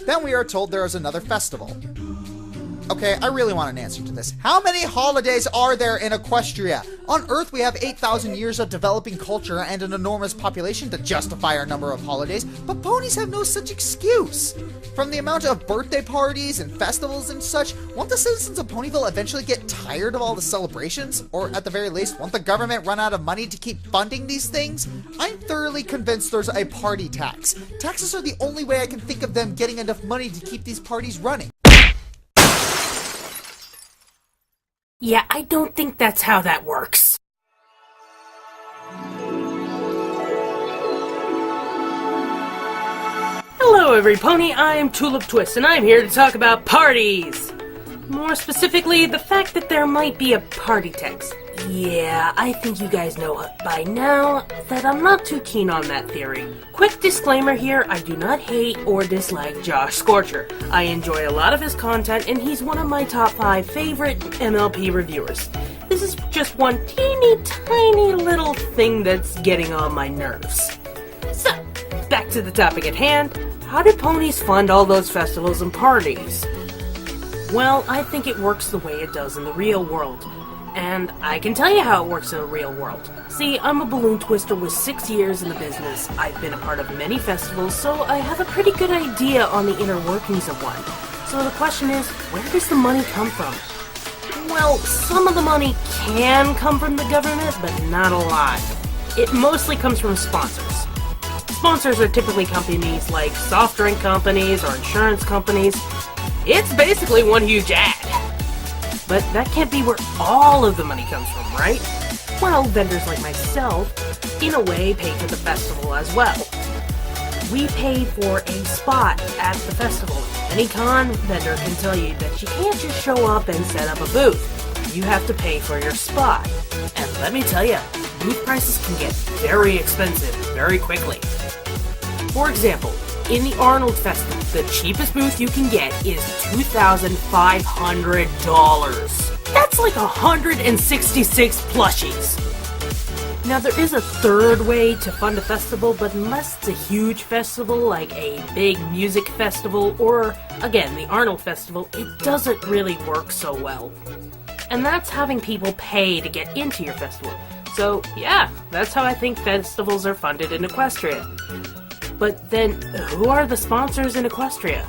Then we are told there is another festival. Okay, I really want an answer to this. How many holidays are there in Equestria? On Earth, we have 8,000 years of developing culture and an enormous population to justify our number of holidays, but ponies have no such excuse. From the amount of birthday parties and festivals and such, won't the citizens of Ponyville eventually get tired of all the celebrations? Or at the very least, won't the government run out of money to keep funding these things? I'm thoroughly convinced there's a party tax. Taxes are the only way I can think of them getting enough money to keep these parties running. Yeah, I don't think that's how that works. Hello, every pony. I'm Tulip Twist, and I'm here to talk about parties. More specifically, the fact that there might be a party tax. Yeah, I think you guys know by now that I'm not too keen on that theory. Quick disclaimer here, I do not hate or dislike Josh Scorchers. I enjoy a lot of his content, and he's one of my top 5 favorite MLP reviewers. This is just one teeny tiny little thing that's getting on my nerves. So, back to the topic at hand. How do ponies fund all those festivals and parties? Well, I think it works the way it does in the real world. And I can tell you how it works in the real world. See, I'm a balloon twister with 6 years in the business. I've been a part of many festivals, so I have a pretty good idea on the inner workings of one. So the question is, where does the money come from? Well, some of the money can come from the government, but not a lot. It mostly comes from sponsors. Sponsors are typically companies like soft drink companies or insurance companies. It's basically one huge ad. But that can't be where all of the money comes from, right? Well, vendors like myself, in a way, pay for the festival as well. We pay for a spot at the festival. Any con vendor can tell you that you can't just show up and set up a booth. You have to pay for your spot. And let me tell you, booth prices can get very expensive very quickly. For example, in the Arnold Festival, the cheapest booth you can get is $2,500. That's like 166 plushies. Now, there is a third way to fund a festival, but unless it's a huge festival, like a big music festival, or, again, the Arnold Festival, it doesn't really work so well. And that's having people pay to get into your festival. So, yeah, that's how I think festivals are funded in Equestria. But then, who are the sponsors in Equestria?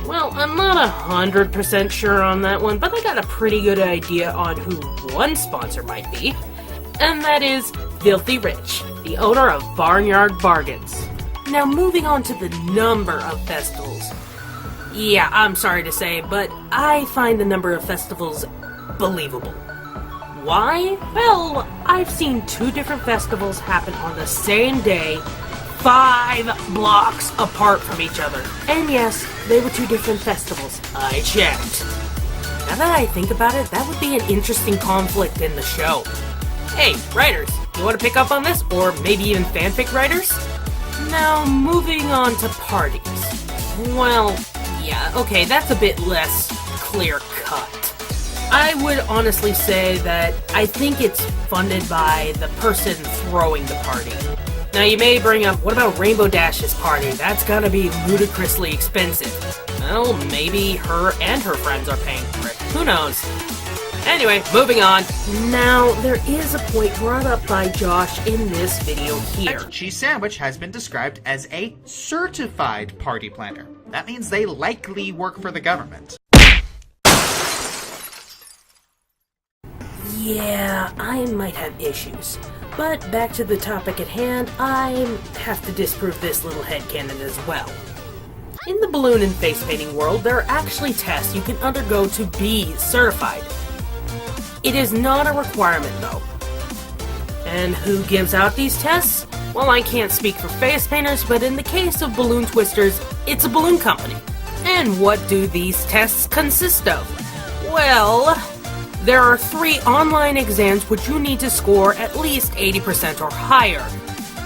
Well, I'm not 100% sure on that one, but I got a pretty good idea on who one sponsor might be. And that is Filthy Rich, the owner of Barnyard Bargains. Now, moving on to the number of festivals. Yeah, I'm sorry to say, but I find the number of festivals believable. Why? Well, I've seen 2 different festivals happen on the same day, 5 blocks apart from each other. And yes, they were 2 different festivals. I checked. Now that I think about it, that would be an interesting conflict in the show. Hey, writers, you want to pick up on this? Or maybe even fanfic writers? Now, moving on to parties. Well, yeah, okay, that's a bit less clear-cut. I would honestly say that I think it's funded by the person throwing the party. Now you may bring up, what about Rainbow Dash's party? That's gotta be ludicrously expensive. Well, maybe her and her friends are paying for it. Who knows? Anyway, moving on. Now, there is a point brought up by Josh in this video here. Cheese Sandwich has been described as a certified party planner. That means they likely work for the government. Yeah, I might have issues. But back to the topic at hand, I have to disprove this little headcanon as well. In the balloon and face painting world, there are actually tests you can undergo to be certified. It is not a requirement though. And who gives out these tests? Well, I can't speak for face painters, but in the case of balloon twisters, it's a balloon company. And what do these tests consist of? Well, there are 3 online exams which you need to score at least 80% or higher.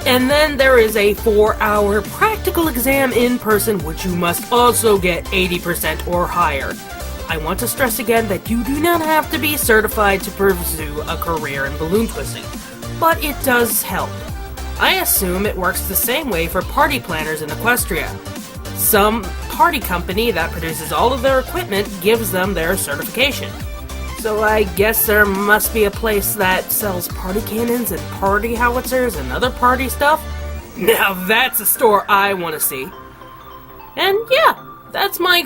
And then there is a 4-hour practical exam in person which you must also get 80% or higher. I want to stress again that you do not have to be certified to pursue a career in balloon twisting, but it does help. I assume it works the same way for party planners in Equestria. Some party company that produces all of their equipment gives them their certification. So I guess there must be a place that sells party cannons and party howitzers and other party stuff. Now that's a store I want to see. And yeah, that's my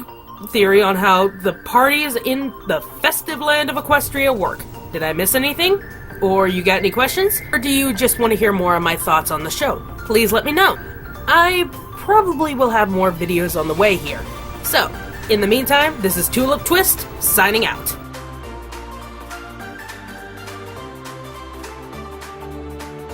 theory on how the parties in the festive land of Equestria work. Did I miss anything? Or you got any questions? Or do you just want to hear more of my thoughts on the show? Please let me know. I probably will have more videos on the way here. So, in the meantime, this is Tulip Twist, signing out.